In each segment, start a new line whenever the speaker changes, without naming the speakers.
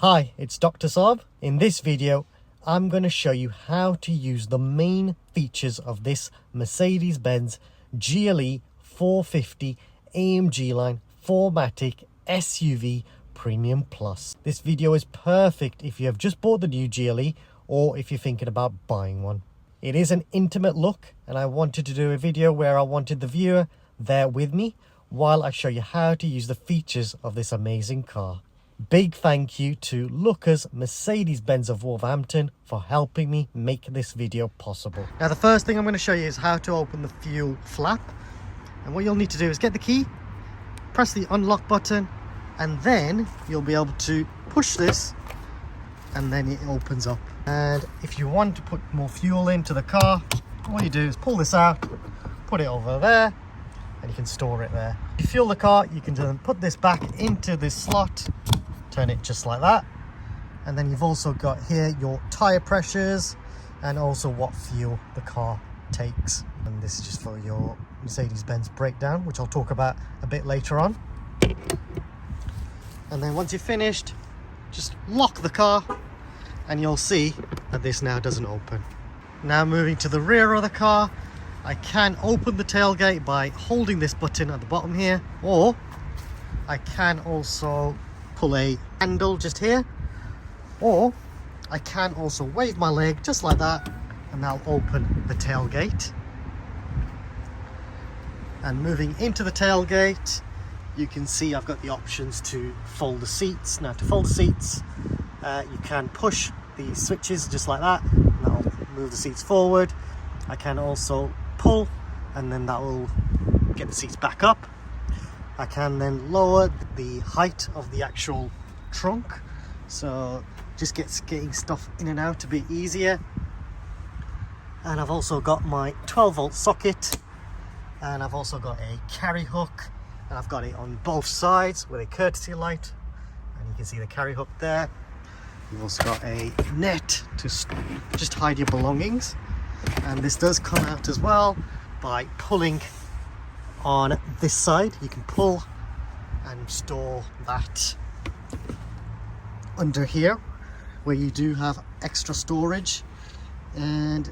Hi, it's Dr Saahb. In this video, I'm going to show you how to use the main features of this Mercedes-Benz GLE 450 AMGLine 4MATIC SUV Premium Plus. This video is perfect if you have just bought the new GLE or if you're thinking about buying one. It is an intimate look, and I wanted to do a video where I wanted the viewer there with me while I show you how to use the features of this amazing car. Big thank you to Lucas Mercedes-Benz of Wolverhampton for helping me make this video possible. Now the first thing I'm going to show you is how to open the fuel flap. And what you'll need to do is get the key, press the unlock button, and then you'll be able to push this and then it opens up. And if you want to put more fuel into the car, all you do is pull this out, put it over there, and you can store it there. If you fuel the car, you can then put this back into this slot, turn it just like that, and then you've also got here your tire pressures and also what fuel the car takes. And this is just for your Mercedes-Benz breakdown, which I'll talk about a bit later on. And then once you're finished, just lock the car and you'll see that this now doesn't open. Now moving to the rear of the car, I can open the tailgate by holding this button at the bottom here, or I can also pull a handle just here, or I can also wave my leg just like that and that'll open the tailgate. And moving into the tailgate, you can see I've got the options to fold the seats. Now to fold the seats, you can push the switches just like that, and that'll move the seats forward. I can also pull and then that will get the seats back up. I can then lower the height of the actual trunk, so just getting stuff in and out a bit easier. And I've also got my 12-volt socket, and I've also got a carry hook, and I've got it on both sides with a courtesy light, and you can see the carry hook there. You've also got a net to just hide your belongings, and this does come out as well by pulling on this side. You can pull and store that under here where you do have extra storage. And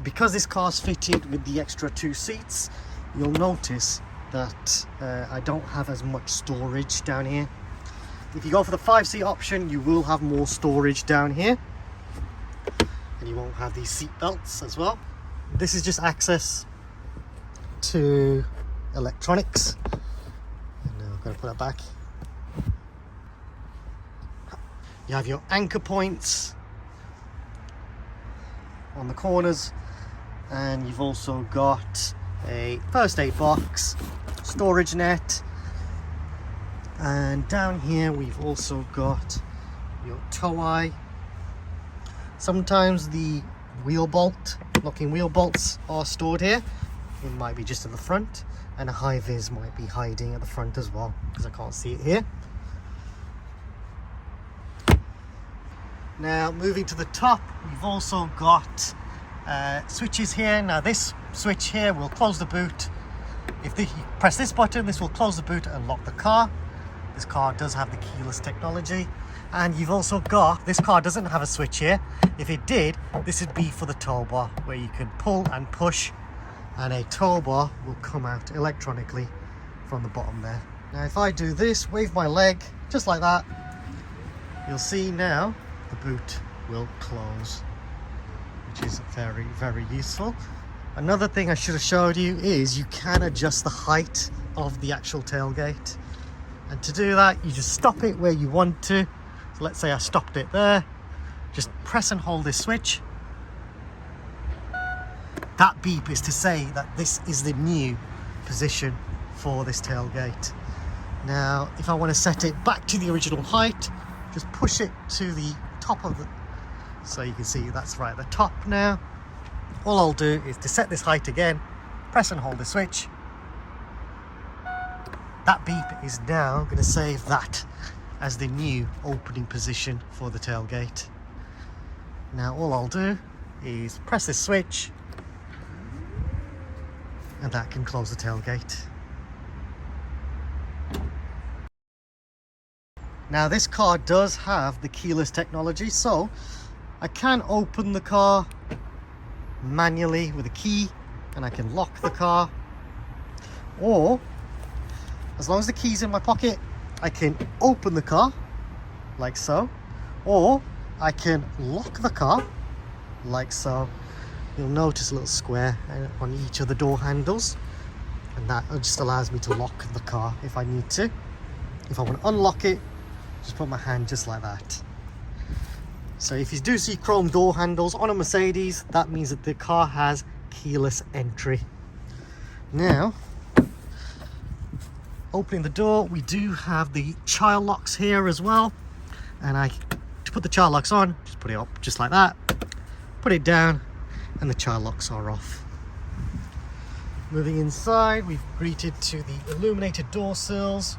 because this car's fitted with the extra 2 seats, you'll notice that I don't have as much storage down here. If you go for the 5-seat option, you will have more storage down here, and you won't have these seat belts as well. This is just access to electronics, and now I'm going to put it back. You have your anchor points on the corners, and you've also got a first aid box, storage net, and down here we've also got your tow eye. Sometimes the locking wheel bolts are stored here. It might be just at the front, and a high vis might be hiding at the front as well, because I can't see it here. Now moving to the top, we've also got switches here. Now this switch here will close the boot. If you press this button, this will close the boot and lock the car. This car does have the keyless technology. And you've also got, this car doesn't have a switch here. If it did, this would be for the tow bar, where you can pull and push, and a tow bar will come out electronically from the bottom there. Now if I do this, wave my leg just like that, you'll see now the boot will close, which is very, very useful. Another thing I should have showed you is you can adjust the height of the actual tailgate, and to do that you just stop it where you want to. So let's say I stopped it there, just press and hold this switch. That beep is to say that this is the new position for this tailgate. Now if I want to set it back to the original height, just push it to the top of it, so you can see that's right at the top now. All I'll do is to set this height again, press and hold the switch. That beep is now going to save that as the new opening position for the tailgate. Now all I'll do is press this switch, and that can close the tailgate. Now this car does have the keyless technology, so I can open the car manually with a key, and I can lock the car, or as long as the key's in my pocket, I can open the car like so, or I can lock the car like so. You'll notice a little square on each of the door handles, and that just allows me to lock the car if I need to. If I want to unlock it, just put my hand just like that. So if you do see chrome door handles on a Mercedes, that means that the car has keyless entry. Now, opening the door, we do have the child locks here as well, and to put the child locks on, just put it up just like that, put it down, and the child locks are off. Moving inside, we've greeted to the illuminated door sills,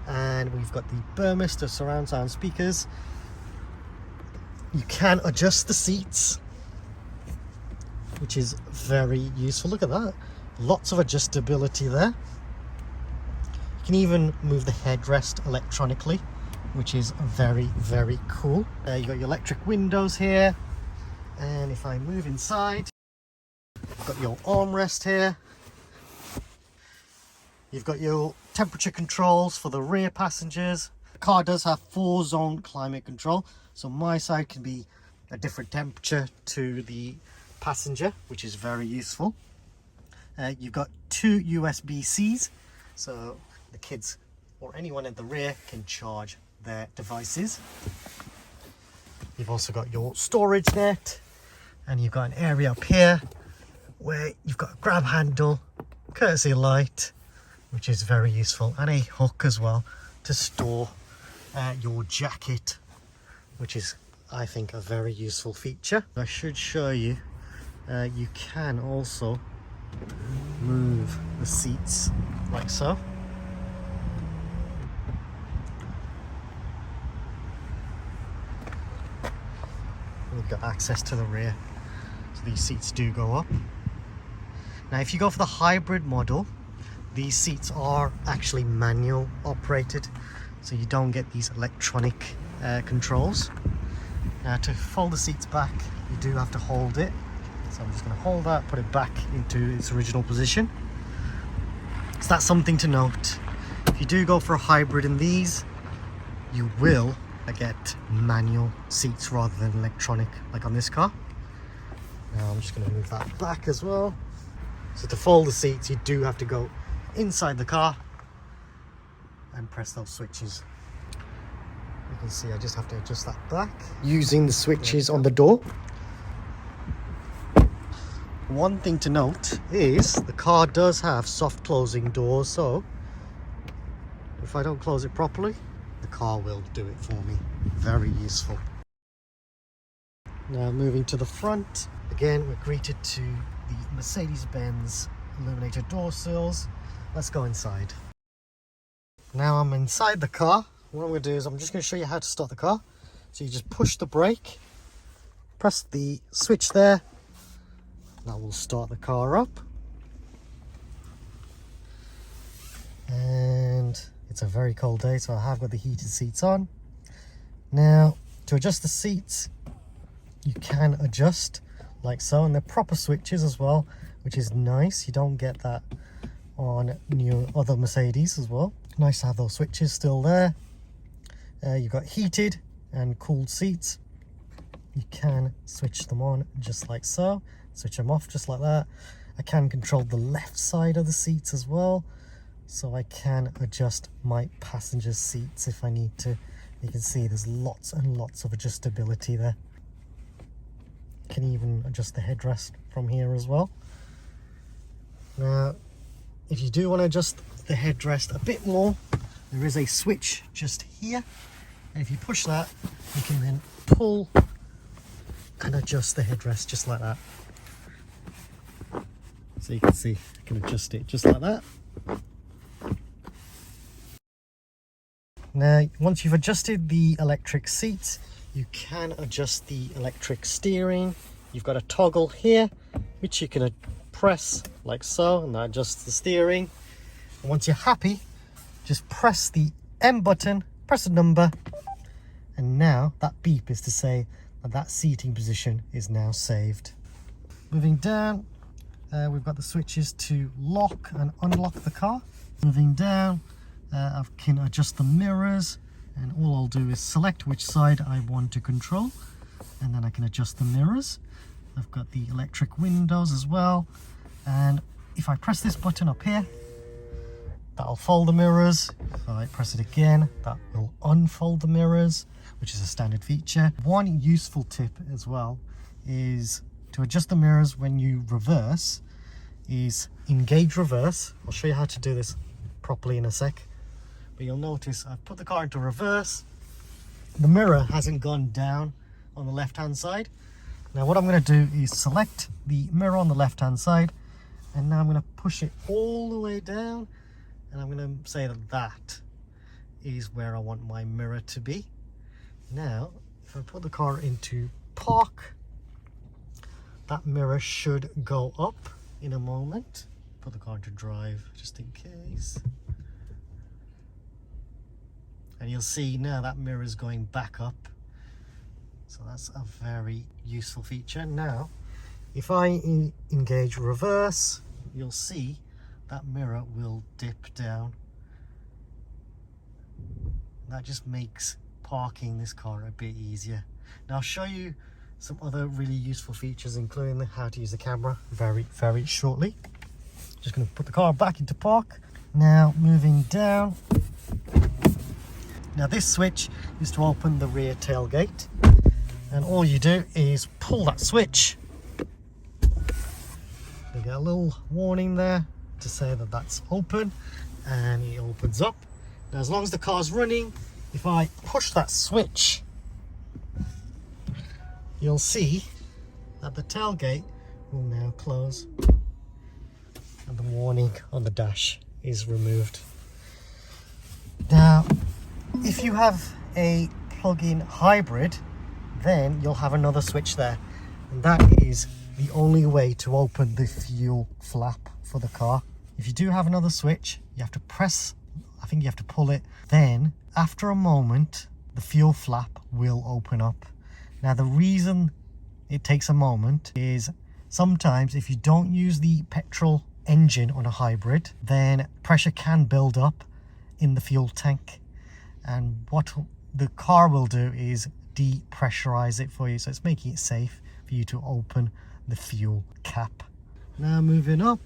and we've got the Burmester surround sound speakers. You can adjust the seats, which is very useful. Look at that, lots of adjustability there. You can even move the headrest electronically, which is very, very cool. You got your electric windows here, and if I move inside, you've got your armrest here. You've got your temperature controls for the rear passengers. The car does have 4-zone climate control, so my side can be a different temperature to the passenger, which is very useful. You've got 2 USB-Cs, so the kids or anyone at the rear can charge their devices. You've also got your storage net, and you've got an area up here where you've got a grab handle, courtesy light, which is very useful, and a hook as well to store your jacket, which is, I think, a very useful feature. I should show you, you can also move the seats like so. We've got access to the rear, so these seats do go up. Now if you go for the hybrid model, these seats are actually manual operated, so you don't get these electronic controls. Now to fold the seats back, you do have to hold it, so I'm just going to hold that, put it back into its original position. So that's something to note. If you do go for a hybrid in these, you will get manual seats rather than electronic, like on this car. Now I'm just going to move that back as well. So to fold the seats, you do have to go inside the car and press those switches. You can see I just have to adjust that back using the switches on the door. One thing to note is the car does have soft closing doors, so if I don't close it properly, the car will do it for me. Very useful. Now moving to the front, again we're greeted to the Mercedes-Benz illuminated door sills. Let's go inside. Now I'm inside the car. What I'm going to do is I'm just going to show you how to start the car. So you just push the brake, press the switch there, that will start the car up. And it's a very cold day, so I have got the heated seats on. Now to adjust the seats, you can adjust like so, and they're proper switches as well, which is nice. You don't get that on other Mercedes as well. Nice to have those switches still there. You've got heated and cooled seats. You can switch them on just like so, switch them off just like that. I can control the left side of the seats as well, so I can adjust my passenger seats if I need to. You can see there's lots and lots of adjustability there. You can even adjust the headrest from here as well. Now if you do want to adjust the headrest a bit more, there is a switch just here, and if you push that, you can then pull and adjust the headrest just like that. So you can see I can adjust it just like that. Now once you've adjusted the electric seats, you can adjust the electric steering. You've got a toggle here which you can press like so, and that adjusts the steering. And once you're happy, just press the M button press a number, and now that beep is to say that that seating position is now saved. Moving down, we've got the switches to lock and unlock the car. Moving down, I can adjust the mirrors, and all I'll do is select which side I want to control, and then I can adjust the mirrors. I've got the electric windows as well, and if I press this button up here, that'll fold the mirrors. If I press it again, that will unfold the mirrors, which is a standard feature. One useful tip as well is to adjust the mirrors when you reverse, is engage reverse. I'll show you how to do this properly in a sec. But you'll notice I've put the car into reverse. The mirror hasn't gone down on the left hand side. Now what I'm going to do is select the mirror on the left hand side, and now I'm going to push it all the way down, and I'm going to say that that is where I want my mirror to be. Now if I put the car into park, that mirror should go up in a moment. Put the car into drive just in case. And you'll see now that mirror is going back up. So that's a very useful feature. Now, if I engage reverse, you'll see that mirror will dip down. That just makes parking this car a bit easier. Now I'll show you some other really useful features, including how to use the camera very shortly. Just going to put the car back into park. Now moving down. Now this switch is to open the rear tailgate, and all you do is pull that switch. You get a little warning there to say that that's open, and it opens up. Now as long as the car's running, if I push that switch, you'll see that the tailgate will now close, and the warning on the dash is removed. Now if you have a plug-in hybrid, then you'll have another switch there, and that is the only way to open the fuel flap for the car. If you do have another switch, you have to press, I think you have to pull it, then after a moment the fuel flap will open up. Now the reason it takes a moment is sometimes if you don't use the petrol engine on a hybrid, then pressure can build up in the fuel tank, and what the car will do is depressurize it for you, so it's making it safe for you to open the fuel cap. Now moving up,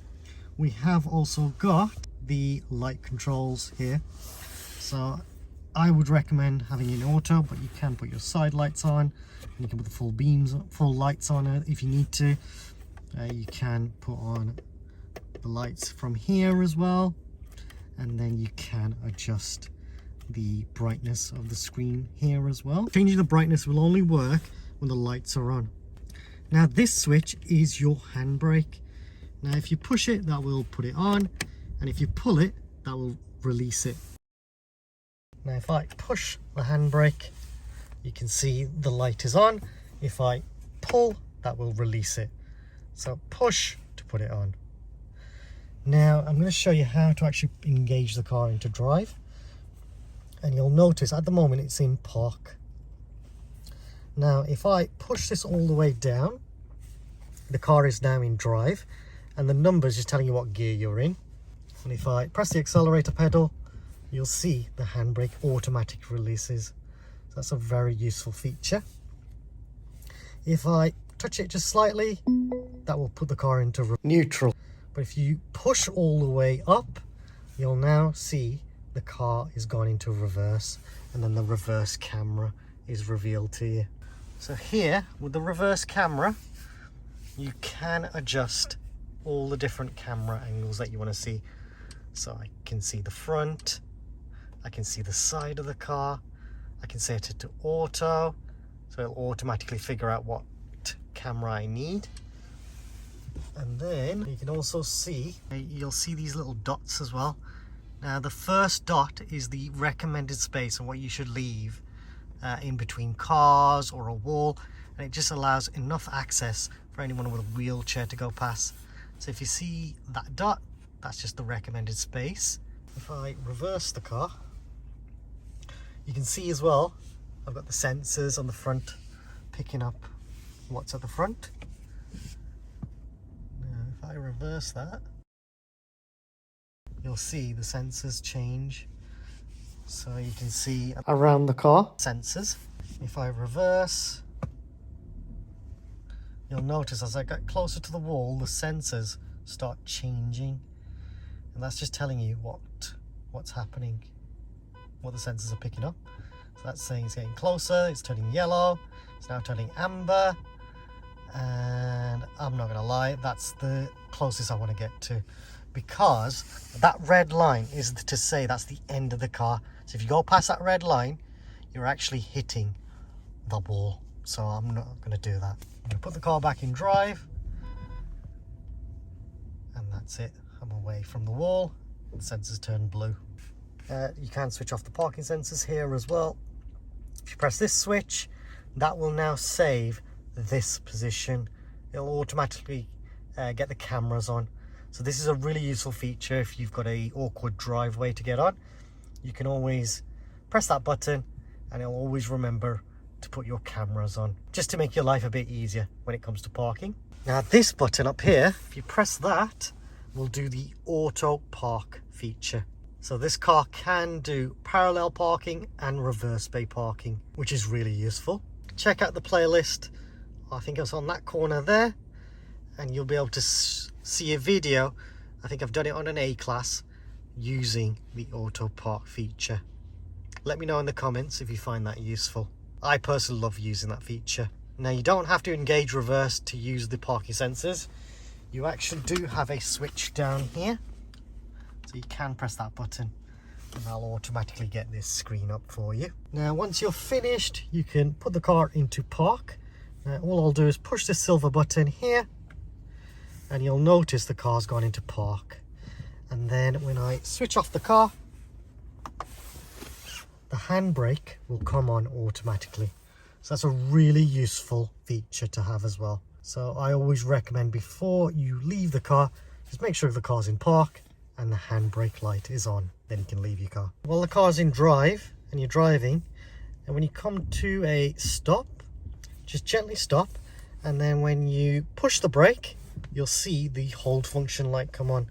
we have also got the light controls here. So I would recommend having it in auto, but you can put your side lights on, and you can put the full beams, full lights on it if you need to. You can put on the lights from here as well, and then you can adjust the brightness of the screen here as well. Changing the brightness will only work when the lights are on. Now this switch is your handbrake. Now if you push it, that will put it on, and if you pull it, that will release it. Now if I push the handbrake, you can see the light is on. If I pull, that will release it. So push to put it on. Now I'm going to show you how to actually engage the car into drive. And you'll notice at the moment it's in park. Now if I push this all the way down, the car is now in drive, and the numbers is telling you what gear you're in. And if I press the accelerator pedal, you'll see the handbrake automatic releases. So that's a very useful feature. If I touch it just slightly, that will put the car into neutral. But if you push all the way up, you'll now see the car is gone into reverse, and then the reverse camera is revealed to you. So here with the reverse camera, you can adjust all the different camera angles that you want to see. So I can see the front, I can see the side of the car, I can set it to auto, so it'll automatically figure out what camera I need. And then you can also see, you'll see these little dots as well. Now the first dot is the recommended space and what you should leave in between cars or a wall, and it just allows enough access for anyone with a wheelchair to go past. So if you see that dot, that's just the recommended space. If I reverse the car, You can see as well, I've got the sensors on the front picking up what's at the front. Now if I reverse that, you'll see the sensors change. So you can see around the car sensors. If I reverse, you'll notice as I get closer to the wall, the sensors start changing. And that's just telling you what's happening, what the sensors are picking up. So that's saying it's getting closer, it's turning yellow, it's now turning amber. And I'm not gonna lie, that's the closest I want to get to, because that red line is to say that's the end of the car. So if you go past that red line, you're actually hitting the wall. So I'm not going to do that. I'm going to put the car back in drive, and that's it. I'm away from the wall. The sensors turn blue. You can switch off the parking sensors here as well. If you press this switch, that will now save this position. It'll automatically get the cameras on. So this is a really useful feature if you've got a awkward driveway to get on. You can always press that button and it'll always remember to put your cameras on, just to make your life a bit easier when it comes to parking. Now this button up here, if you press that, will do the auto park feature. So this car can do parallel parking and reverse bay parking, which is really useful. Check out the playlist. I think it's on that corner there, and you'll be able to see a video. I think I've done it on an A-Class using the auto park feature. Let me know in the comments if you find that useful. I personally love using that feature. Now you don't have to engage reverse to use the parking sensors. You actually do have a switch down here, so you can press that button and I'll automatically get this screen up for you. Now once you're finished, you can put the car into park. Now all I'll do is push the silver button here and you'll notice the car's gone into park. And then when I switch off the car, the handbrake will come on automatically. So that's a really useful feature to have as well. So I always recommend before you leave the car, just make sure the car's in park and the handbrake light is on. Then you can leave your car. While the car's in drive and you're driving, and when you come to a stop, just gently stop. And then when you push the brake, you'll see the hold function light come on.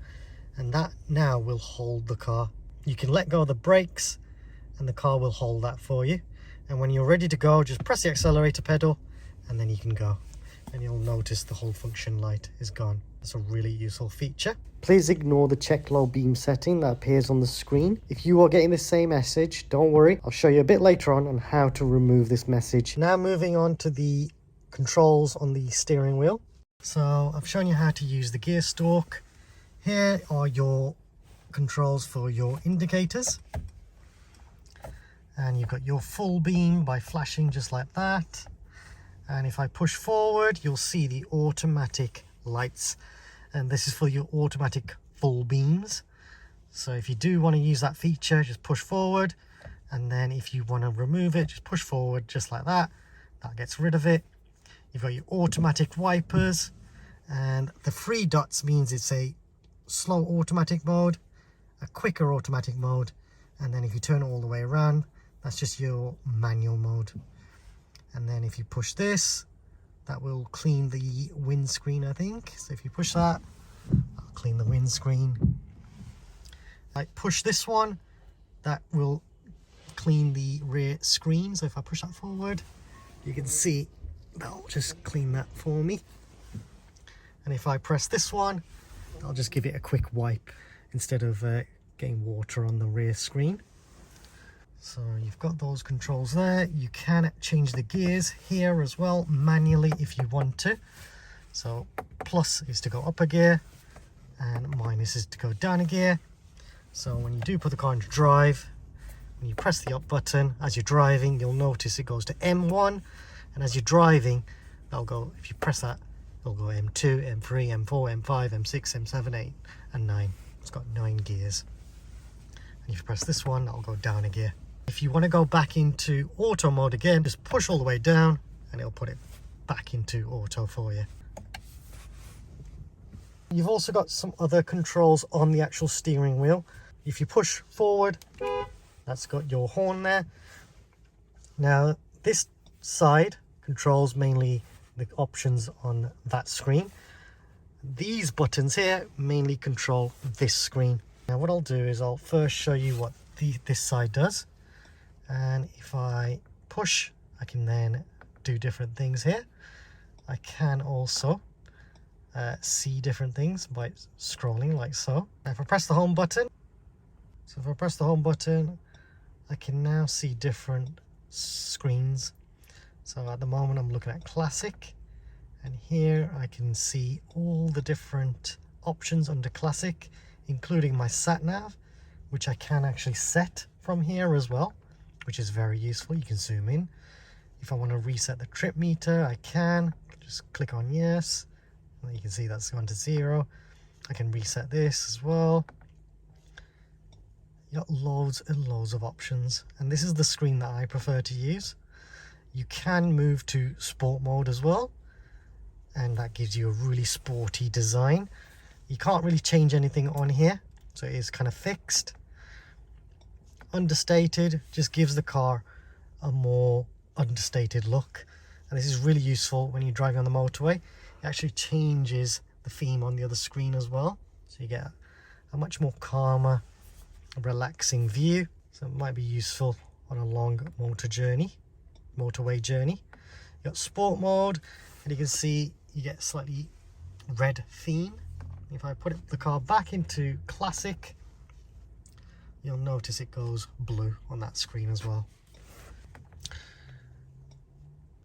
And that now will hold the car. You can let go of the brakes and the car will hold that for you. And when you're ready to go, just press the accelerator pedal and then you can go. And you'll notice the hold function light is gone. It's a really useful feature. Please ignore the check low beam setting that appears on the screen. If you are getting the same message, don't worry. I'll show you a bit later on how to remove this message. Now moving on to the controls on the steering wheel. So I've shown you how to use the gear stalk. Here are your controls for your indicators. And you've got your full beam by flashing just like that. And if I push forward, you'll see the automatic lights. And this is for your automatic full beams. So if you do want to use that feature, just push forward. And then if you want to remove it, just push forward just like that. That gets rid of it. You've got your automatic wipers. And the 3 dots means it's a slow automatic mode, a quicker automatic mode, and then if you turn it all the way around, that's just your manual mode. And then if you push this, that will clean the windscreen, I think. So if you push that, that'll clean the windscreen. I push this one, that will clean the rear screen. So if I push that forward, you can see that'll just clean that for me. And if I press this one, I'll just give it a quick wipe instead of getting water on the rear screen. So you've got those controls there. You can change the gears here as well manually if you want to. So plus is to go up a gear and minus is to go down a gear. So when you do put the car into drive, when you press the up button as you're driving, you'll notice it goes to M1, and as you're driving, that'll go, if you press that, it'll go M2, M3, M4, M5, M6, M7, 8 and 9. It's got 9 gears. And if you press this one, that'll go down a gear. If you want to go back into auto mode again, just push all the way down and it'll put it back into auto for you. You've also got some other controls on the actual steering wheel. If you push forward, that's got your horn there. Now this side controls mainly the options on that screen. These buttons here mainly control this screen. Now what I'll do is I'll first show you what this side does, and if I push I can then do different things here. I can also see different things by scrolling like so. Now if I press the home button, I can now see different screens. So at the moment I'm looking at classic, and here I can see all the different options under classic, including my sat nav, which I can actually set from here as well, which is very useful. You can zoom in. If I want to reset the trip meter, I can just click on yes. You can see that's gone to 0. I can reset this as well. You got loads and loads of options, and this is the screen that I prefer to use. You can move to sport mode as well, and that gives you a really sporty design. You can't really change anything on here, so it is kind of fixed. Understated just gives the car a more understated look, and this is really useful when you're driving on the motorway. It actually changes the theme on the other screen as well, so you get a much more calmer, relaxing view. So it might be useful on a long motorway journey. You got sport mode, and you can see you get a slightly red theme. If I put the car back into classic, you'll notice it goes blue on that screen as well.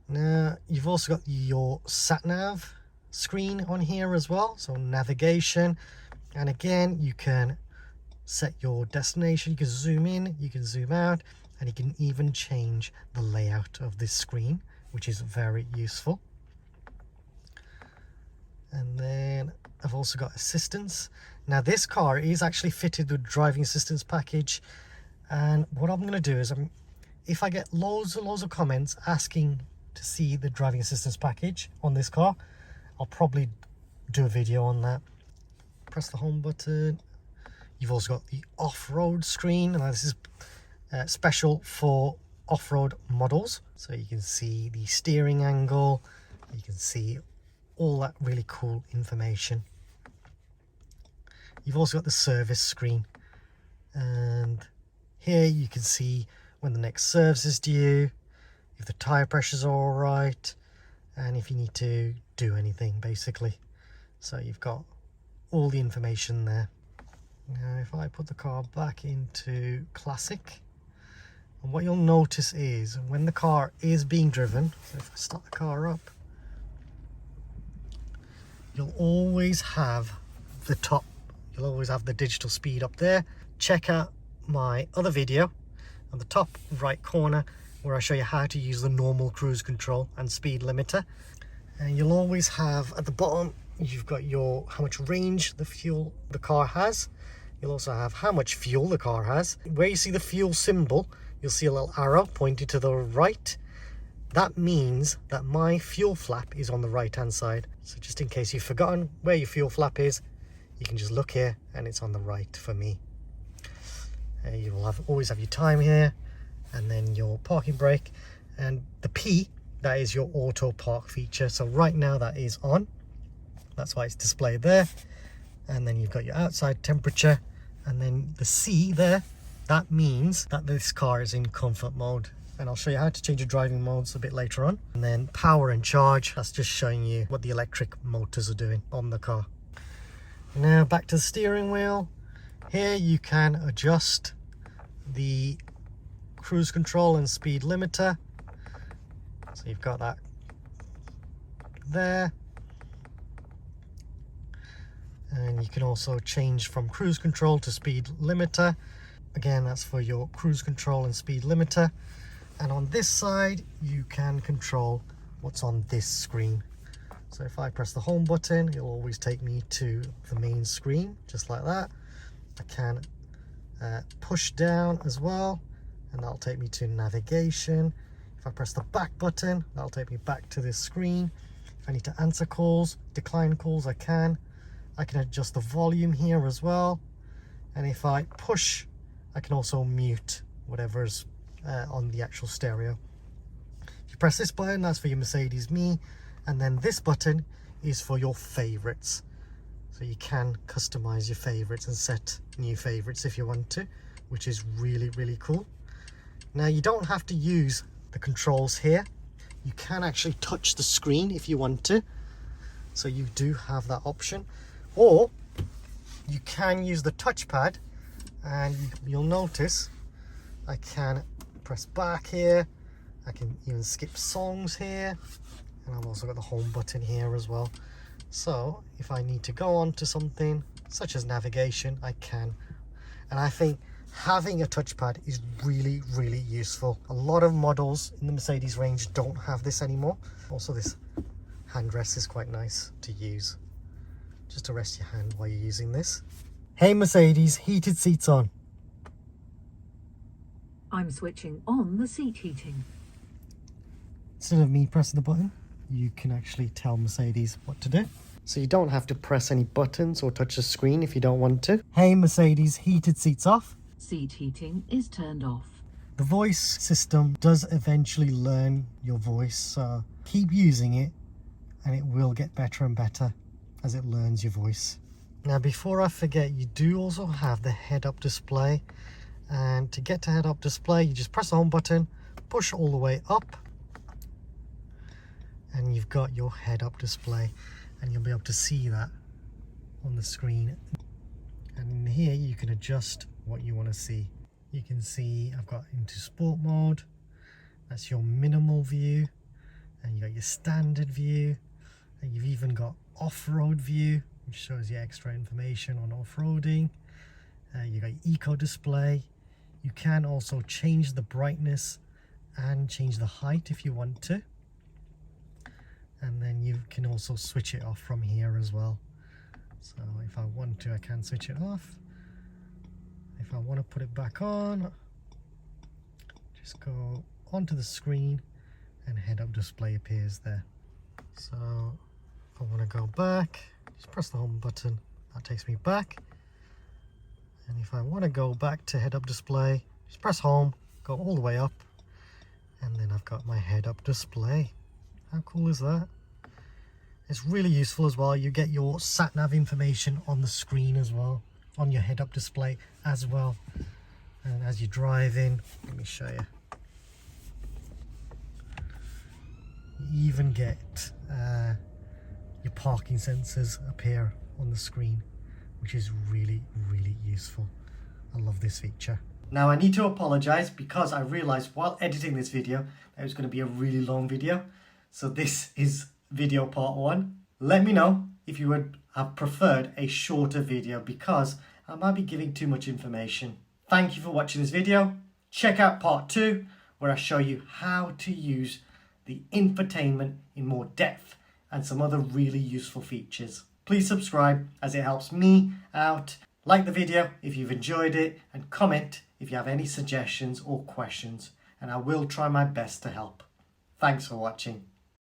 Now you've also got your sat nav screen on here as well, so navigation, and again you can set your destination. You can zoom in, you can zoom out, and you can even change the layout of this screen, which is very useful. And then I've also got assistance. Now this car is actually fitted with driving assistance package, and what I'm going to do is if I get loads and loads of comments asking to see the driving assistance package on this car, I'll probably do a video on that. Press the home button. You've also got the off-road screen, and this is special for off-road models, so you can see the steering angle, you can see all that really cool information. You've also got the service screen, and here you can see when the next service is due, if the tire pressures are all right, and if you need to do anything basically. So you've got all the information there. Now if I put the car back into classic, and what you'll notice is when the car is being driven, so if I start the car up, you'll always have the digital speed up there. Check out my other video on the top right corner where I show you how to use the normal cruise control and speed limiter. And you'll always have at the bottom, you've got how much range the car has. You'll also have how much fuel the car has. Where you see the fuel symbol, you'll see a little arrow pointing to the right. That means that my fuel flap is on the right hand side. So just in case you've forgotten where your fuel flap is, you can just look here and it's on the right for me. You will always have your time here, and then your parking brake, and the P, that is your auto park feature. So right now that is on, that's why it's displayed there. And then you've got your outside temperature, and then the C there, that means that this car is in comfort mode. And I'll show you how to change your driving modes a bit later on. And then power and charge, that's just showing you what the electric motors are doing on the car. Now back to the steering wheel. Here you can adjust the cruise control and speed limiter. So you've got that there. And you can also change from cruise control to speed limiter. Again, that's for your cruise control and speed limiter. And on this side, you can control what's on this screen. So if I press the home button, it'll always take me to the main screen, just like that. I can push down as well, and that'll take me to navigation. If I press the back button, that'll take me back to this screen. If I need to answer calls, decline calls, I can adjust the volume here as well. And if I push, I can also mute whatever's on the actual stereo. You press this button, that's for your Mercedes Me, and then this button is for your favorites. So you can customize your favorites and set new favorites if you want to, which is really, really cool. Now you don't have to use the controls here. You can actually touch the screen if you want to. So you do have that option. Or you can use the touchpad, and you'll notice I can press back here. I can even skip songs here. And I've also got the home button here as well. So if I need to go on to something such as navigation, I can. And I think having a touchpad is really, really useful. A lot of models in the Mercedes range don't have this anymore. Also, this handrest is quite nice to use, just to rest your hand while you're using this. Hey Mercedes, heated seats on.
I'm switching on the seat heating.
Instead of me pressing the button, you can actually tell Mercedes what to do. So you don't have to press any buttons or touch the screen if you don't want to. Hey Mercedes, heated seats off.
Seat heating is turned off.
The voice system does eventually learn your voice, so keep using it and it will get better and better as it learns your voice. Now before I forget, you do also have the head-up display, and to get to head-up display you just press the home button, push all the way up, and you've got your head-up display, and you'll be able to see that on the screen. And in here you can adjust what you want to see. You can see I've got into sport mode, that's your minimal view, and you got your standard view, and you've even got off-road view, which shows you extra information on off-roading. You got your eco display. You can also change the brightness and change the height if you want to, and then you can also switch it off from here as well. So if I want to, I can switch it off. If I want to put it back on, just go onto the screen and head-up display appears there. So if I want to go back, just press the home button, that takes me back. And if I want to go back to head-up display, just press home, go all the way up, and then I've got my head-up display. How cool is that? It's really useful as well. You get your sat-nav information on the screen as well, on your head-up display as well. And as you drive in, let me show you. You even get your parking sensors appear on the screen, which is really, really useful. I love this feature. Now I need to apologize because I realized while editing this video that it was going to be a really long video. So this is video part 1. Let me know if you would have preferred a shorter video because I might be giving too much information. Thank you for watching this video. Check out part 2 where I show you how to use the infotainment in more depth and some other really useful features. Please subscribe as it helps me out. Like the video if you've enjoyed it, and comment if you have any suggestions or questions, and I will try my best to help. Thanks for watching.